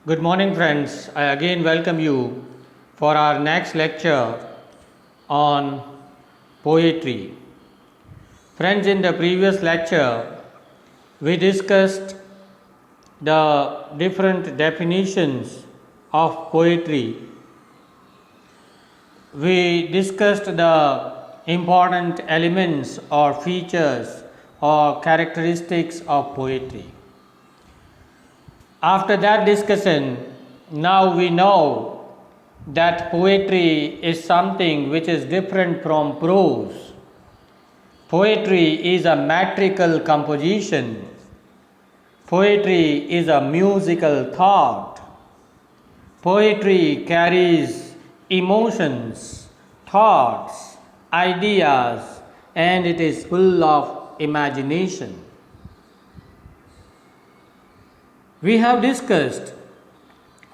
Good morning, friends. I again welcome you for our next lecture on poetry. Friends, in the previous lecture, we discussed the different definitions of poetry. We discussed the important elements or features or characteristics of poetry. After that discussion, now we know that poetry is something which is different from prose. Poetry is a metrical composition. Poetry is a musical thought. Poetry carries emotions, thoughts, ideas, and it is full of imagination. We have discussed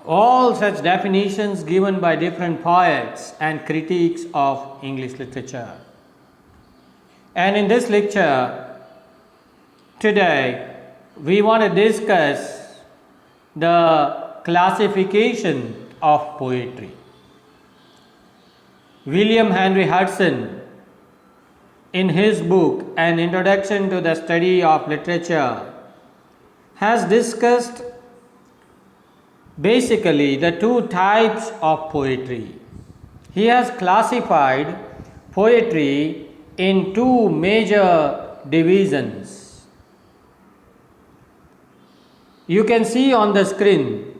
all such definitions given by different poets and critics of English literature. And in this lecture today, we want to discuss the classification of poetry. William Henry Hudson, in his book An Introduction to the Study of Literature, has discussed basically the two types of poetry. He has classified poetry in two major divisions. You can see on the screen,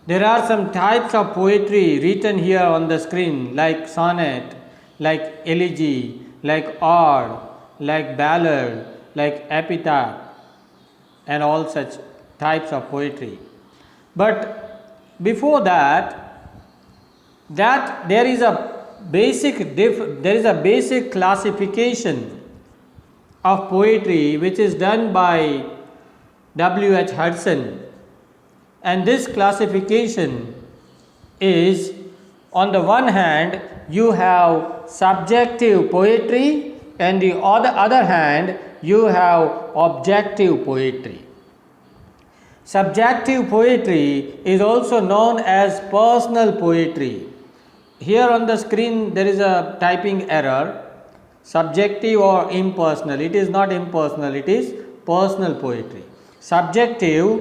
there are some types of poetry written here on the screen, like sonnet, like elegy, like ode, like ballad, like epitaph, and all such types of poetry. But before that there is a basic classification of poetry which is done by W.H. Hudson, and this classification is, on the one hand you have subjective poetry, and the other hand you have objective poetry. Subjective poetry is also known as personal poetry. Here on the screen there is a typing error, subjective or impersonal. It is not impersonal, it is personal poetry. Subjective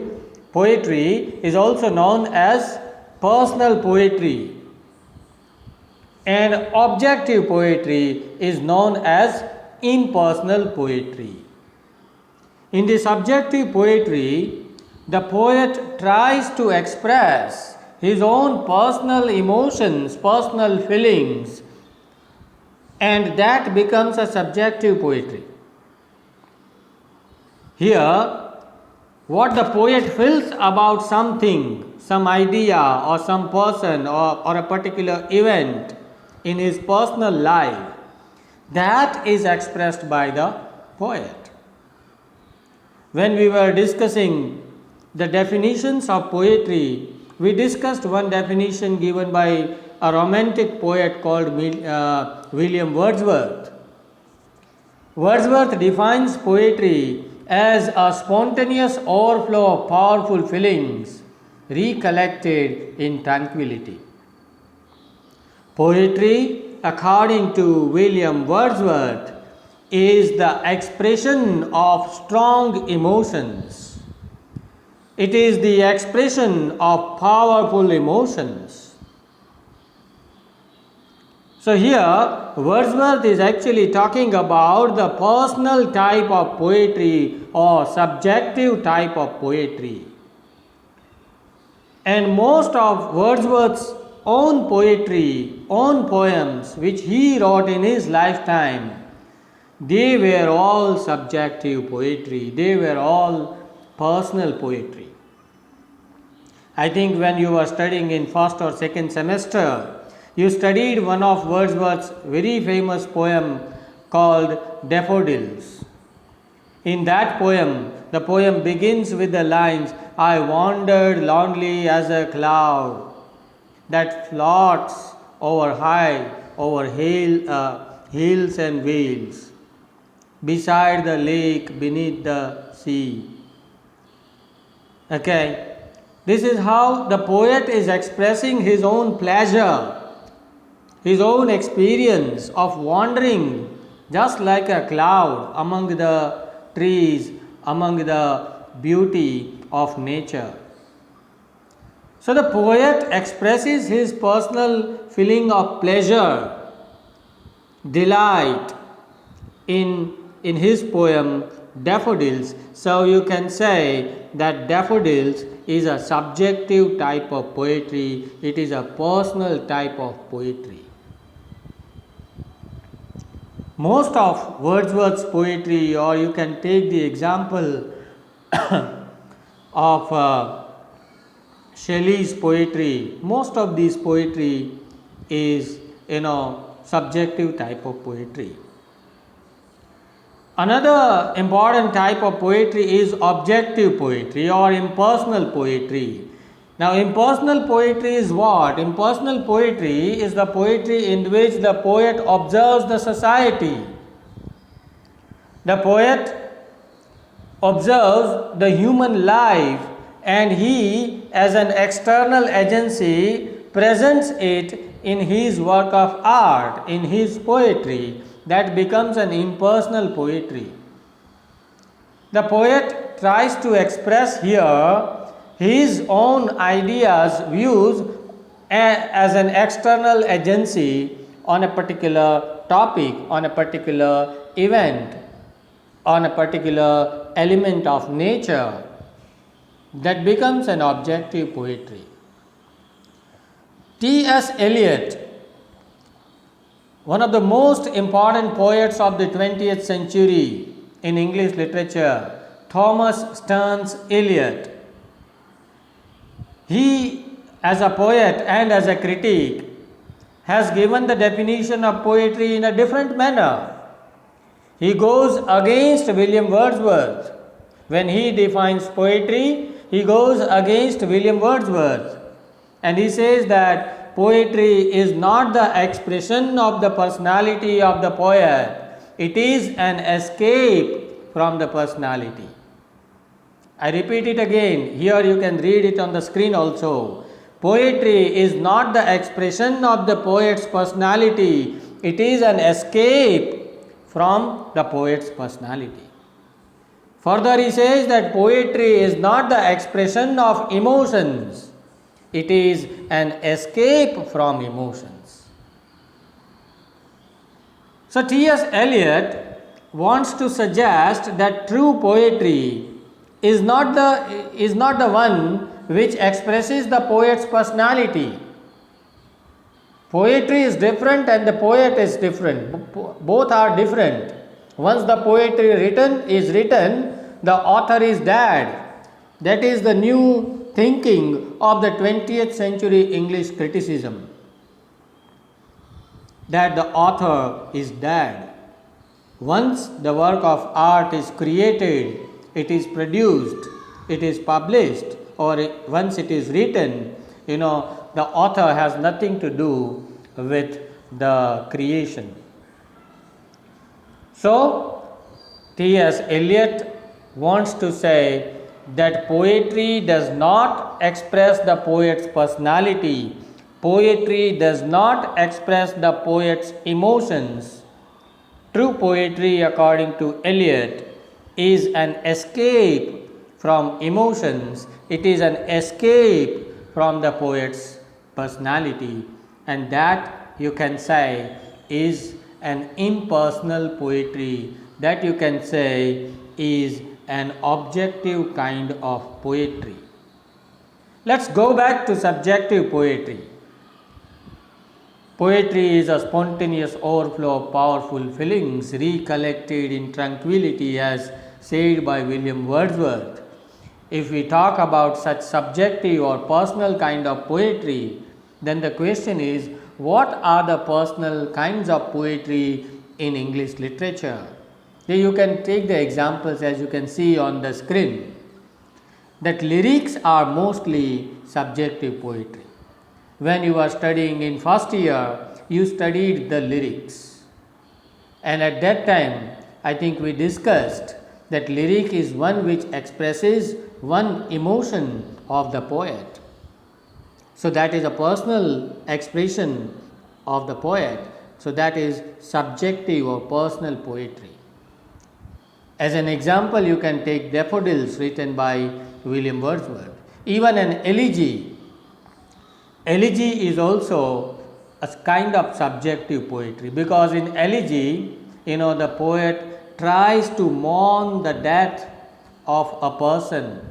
poetry is also known as personal poetry, and objective poetry is known as impersonal poetry. In the subjective poetry, the poet tries to express his own personal emotions, personal feelings, and that becomes a subjective poetry. Here, what the poet feels about something, some idea or some person or a particular event in his personal life, that is expressed by the poet. When we were discussing the definitions of poetry, we discussed one definition given by a romantic poet called William Wordsworth. Wordsworth defines poetry as a spontaneous overflow of powerful feelings recollected in tranquility. Poetry, according to William Wordsworth, is the expression of strong emotions. It is the expression of powerful emotions. So here Wordsworth is actually talking about the personal type of poetry or subjective type of poetry. And most of Wordsworth's own poetry, own poems which he wrote in his lifetime, they were all subjective poetry, they were all personal poetry. I think when you were studying in first or second semester, you studied one of Wordsworth's very famous poem called Daffodils. In that poem, the poem begins with the lines, "I wandered lonely as a cloud that floats over high, over hills and vales, beside the lake, beneath the sea." Okay, This is how the poet is expressing his own pleasure, his own experience of wandering just like a cloud among the trees, among the beauty of nature. So the poet expresses his personal feeling of pleasure, delight in his poem Daffodils. So you can say that Daffodils is a subjective type of poetry, it is a personal type of poetry. Most of Wordsworth's poetry, or you can take the example of Shelley's poetry, most of these poetry is subjective type of poetry. Another important type of poetry is objective poetry or impersonal poetry. Now, impersonal poetry is what? Impersonal poetry is the poetry in which the poet observes the society. The poet observes the human life and he, as an external agency, presents it in his work of art, in his poetry. That becomes an impersonal poetry. The poet tries to express here his own ideas, views as an external agency on a particular topic, on a particular event, on a particular element of nature. That becomes an objective poetry. T.S. Eliot, one of the most important poets of the 20th century in English literature, Thomas Stearns Eliot, he, as a poet and as a critic, has given the definition of poetry in a different manner. He goes against William Wordsworth. When he defines poetry, he goes against William Wordsworth. And he says that poetry is not the expression of the personality of the poet, it is an escape from the personality. I repeat it again, here you can read it on the screen also. Poetry is not the expression of the poet's personality, it is an escape from the poet's personality. Further, he says that poetry is not the expression of emotions, it is an escape from emotions. So, T.S. Eliot wants to suggest that true poetry is not the one which expresses the poet's personality. Poetry is different and the poet is different. Both are different. Once the poetry is written, the author is dead. That is the new thinking of the 20th century English criticism. That the author is dead. Once the work of art is created, it is produced, it is published, or once it is written, the author has nothing to do with the creation. So, T.S. Eliot wants to say that poetry does not express the poet's personality, poetry does not express the poet's emotions. True poetry, according to Eliot, is an escape from emotions, it is an escape from the poet's personality, and that you can say is an impersonal poetry, that you can say is an objective kind of poetry. Let's go back to subjective poetry. Poetry is a spontaneous overflow of powerful feelings recollected in tranquility, as said by William Wordsworth. If we talk about such subjective or personal kind of poetry, then the question is, what are the personal kinds of poetry in English literature? Here you can take the examples as you can see on the screen, that lyrics are mostly subjective poetry. When you are studying in first year, you studied the lyrics, and at that time I think we discussed that lyric is one which expresses one emotion of the poet. So that is a personal expression of the poet. So that is subjective or personal poetry. As an example, you can take Daffodils written by William Wordsworth. Even an elegy. Elegy is also a kind of subjective poetry, because in elegy, the poet tries to mourn the death of a person.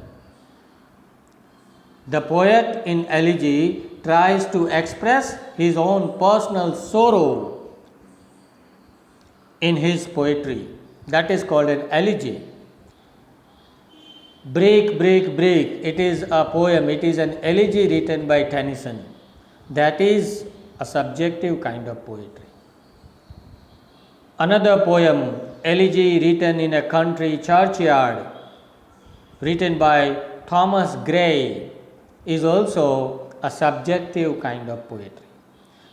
The poet in elegy tries to express his own personal sorrow in his poetry. That is called an elegy. Break, Break, Break, it is a poem, it is an elegy written by Tennyson. That is a subjective kind of poetry. Another poem, Elegy written in a country churchyard, written by Thomas Gray, is also a subjective kind of poetry.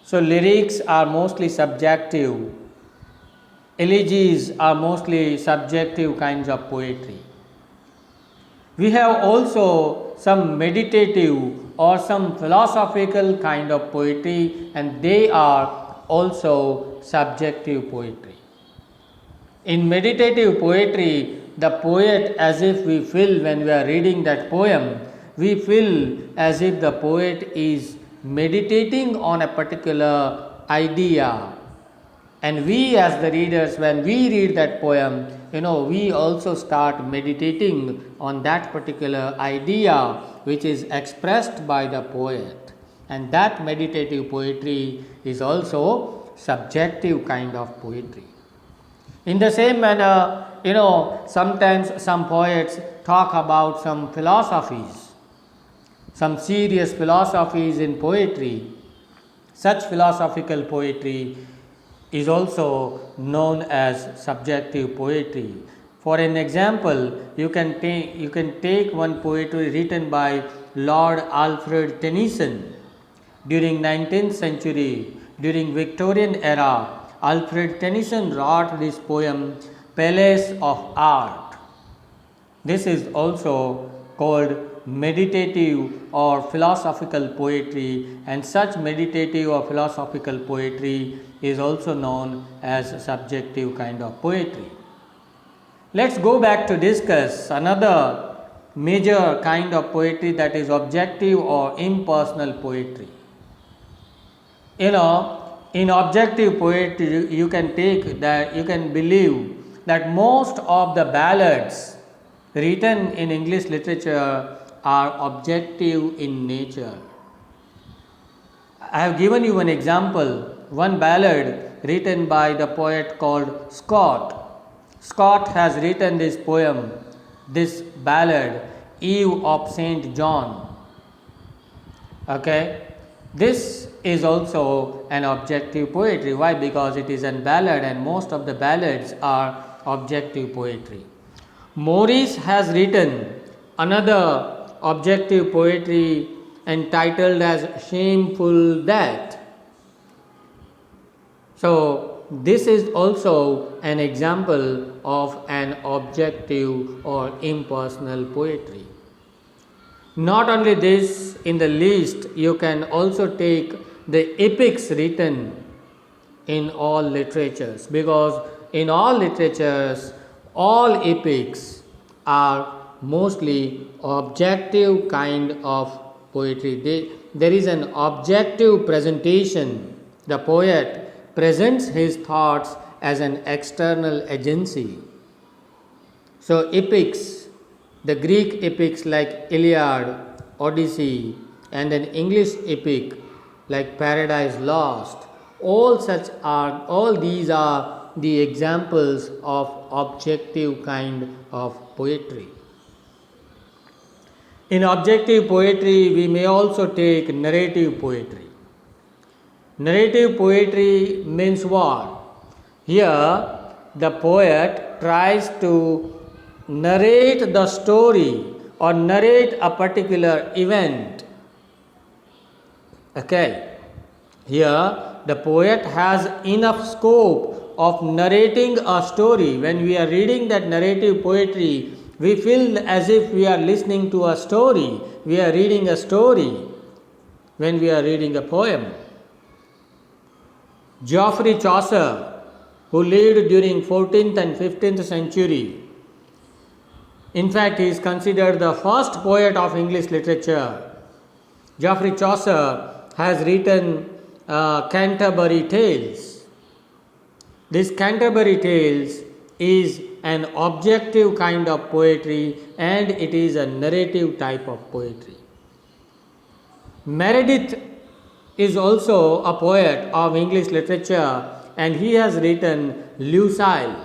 So lyrics are mostly subjective. Elegies are mostly subjective kinds of poetry. We have also some meditative or some philosophical kind of poetry, and they are also subjective poetry. In meditative poetry, the poet, as if we feel when we are reading that poem, we feel as if the poet is meditating on a particular idea. And we as the readers, when we read that poem, we also start meditating on that particular idea which is expressed by the poet. And that meditative poetry is also subjective kind of poetry. In the same manner, sometimes some poets talk about some philosophies, some serious philosophies in poetry. Such philosophical poetry is also known as subjective poetry. For an example, you can take one poetry written by Lord Alfred Tennyson during 19th century, during Victorian era. Alfred Tennyson wrote this poem, Palace of Art. This is also called meditative or philosophical poetry, and such meditative or philosophical poetry is also known as subjective kind of poetry. Let's go back to discuss another major kind of poetry, that is objective or impersonal poetry. In objective poetry, you can believe that most of the ballads written in English literature are objective in nature. I have given you an example, one ballad written by the poet called Scott. Scott has written this poem, this ballad, Eve of St. John. Okay, this is also an objective poetry. Why? Because it is a ballad, and most of the ballads are objective poetry. Morris has written another objective poetry entitled as Shameful Death. So this is also an example of an objective or impersonal poetry. Not only this, in the list you can also take the epics written in all literatures, because in all literatures, all epics are mostly objective kind of poetry. There is an objective presentation. The poet presents his thoughts as an external agency. So epics, the Greek epics like Iliad, Odyssey, and an English epic like Paradise Lost, all these are the examples of objective kind of poetry. In objective poetry, we may also take narrative poetry. Narrative poetry means what? Here, the poet tries to narrate the story or narrate a particular event. Okay, here the poet has enough scope of narrating a story. When we are reading that narrative poetry, We feel as if we are listening to a story, we are reading a story when we are reading a poem. Geoffrey Chaucer, who lived during 14th and 15th century, in fact, he is considered the first poet of English literature. Geoffrey Chaucer has written Canterbury Tales. This Canterbury Tales is an objective kind of poetry and it is a narrative type of poetry. Meredith is also a poet of English literature and he has written Lucile.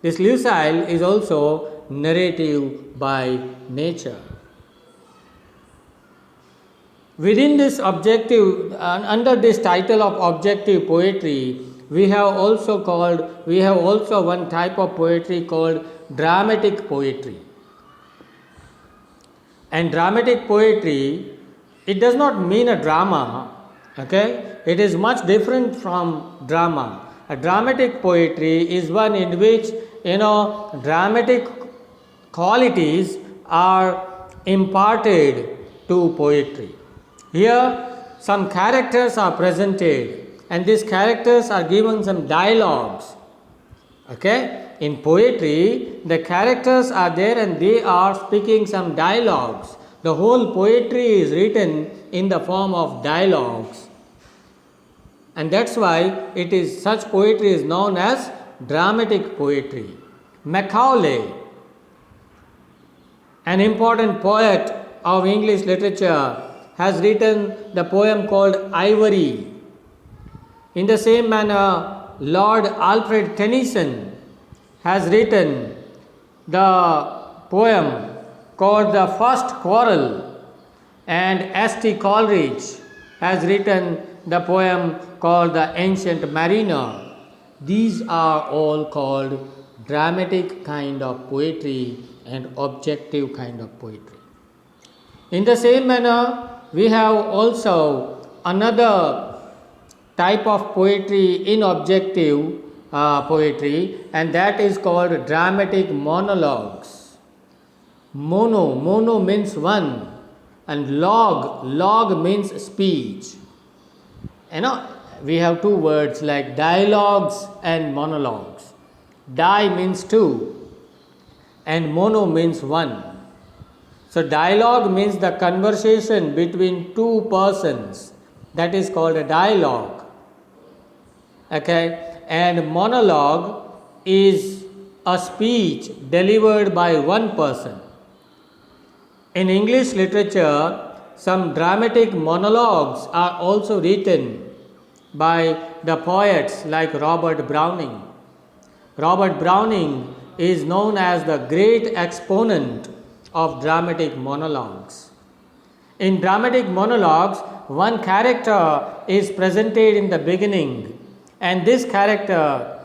This Lucile is also narrative by nature. Within this objective, under this title of objective poetry, we have also one type of poetry called dramatic poetry. And dramatic poetry, it does not mean a drama, okay? It is much different from drama. A dramatic poetry is one in which, dramatic qualities are imparted to poetry. Here, some characters are presented and these characters are given some dialogues. Okay? In poetry, the characters are there and they are speaking some dialogues. The whole poetry is written in the form of dialogues. And that's why such poetry is known as dramatic poetry. Macaulay, an important poet of English literature, has written the poem called Ivory. In the same manner, Lord Alfred Tennyson has written the poem called The First Quarrel, and S.T. Coleridge has written the poem called The Ancient Mariner. These are all called dramatic kind of poetry and objective kind of poetry. In the same manner, we have also another type of poetry in objective poetry, and that is called dramatic monologues. Mono means one, and log means speech. We have two words like dialogues and monologues. Di means two and mono means one. So dialogue means the conversation between two persons. That is called a dialogue. Okay? And monologue is a speech delivered by one person. In English literature, some dramatic monologues are also written by the poets like Robert Browning. Robert Browning is known as the great exponent of dramatic monologues. In dramatic monologues, one character is presented in the beginning, and this character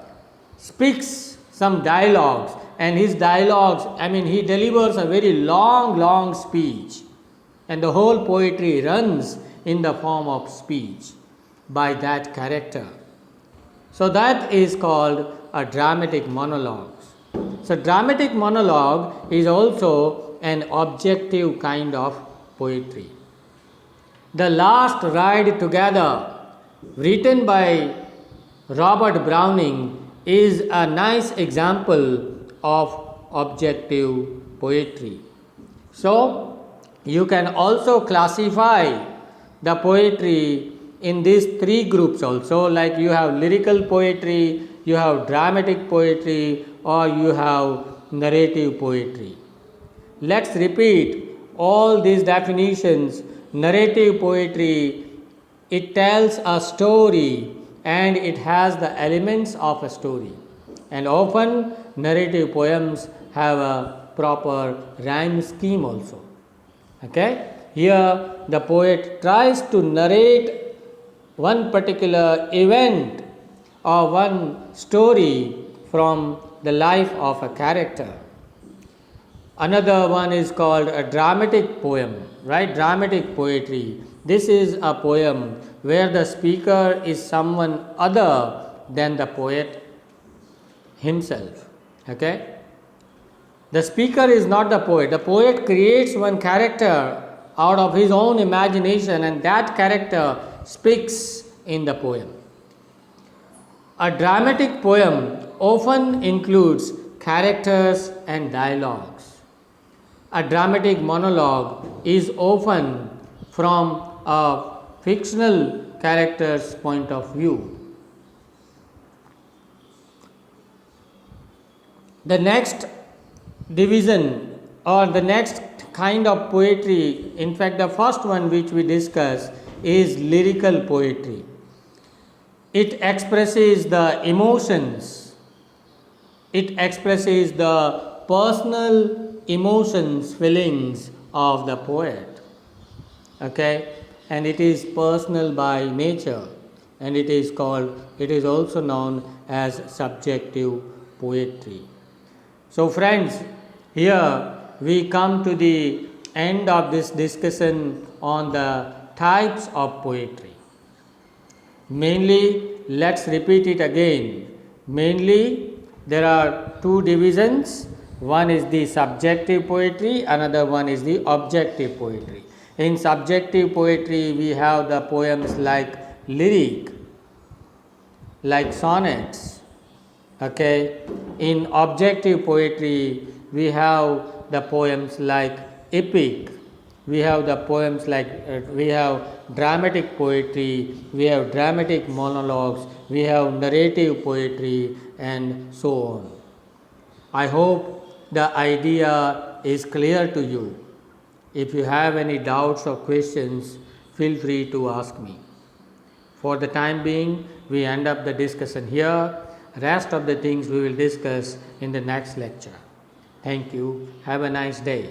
speaks some dialogues, and his dialogues, he delivers a very long speech, and the whole poetry runs in the form of speech by that character. So that is called a dramatic monologue. So dramatic monologue is also an objective kind of poetry. The Last Ride Together, written by Robert Browning, is a nice example of objective poetry. So you can also classify the poetry in these three groups also, like you have lyrical poetry, you have dramatic poetry, or you have narrative poetry. Let's repeat all these definitions. Narrative poetry, it tells a story and it has the elements of a story. And often narrative poems have a proper rhyme scheme also. Okay? Here the poet tries to narrate one particular event or one story from the life of a character. Another one is called a dramatic poem, right? Dramatic poetry. This is a poem where the speaker is someone other than the poet himself. Okay? The speaker is not the poet. The poet creates one character out of his own imagination, and that character speaks in the poem. A dramatic poem often includes characters and dialogues. A dramatic monologue is often from a fictional character's point of view. The next division or the next kind of poetry, in fact the first one which we discuss, is lyrical poetry. It expresses the emotions, it expresses the personal emotions, feelings of the poet, okay, and it is personal by nature, and it is also known as subjective poetry. So friends, here we come to the end of this discussion on the types of poetry. Mainly, let's repeat it again. Mainly, there are two divisions. One is the subjective poetry, another one is the objective poetry. In subjective poetry, we have the poems like lyric, like sonnets. Okay. In objective poetry, we have the poems like epic. We have the poems like we have dramatic poetry, we have dramatic monologues, we have narrative poetry, and so on. I hope the idea is clear to you. If you have any doubts or questions, feel free to ask me. For the time being, we end up the discussion here. Rest of the things we will discuss in the next lecture. Thank you. Have a nice day.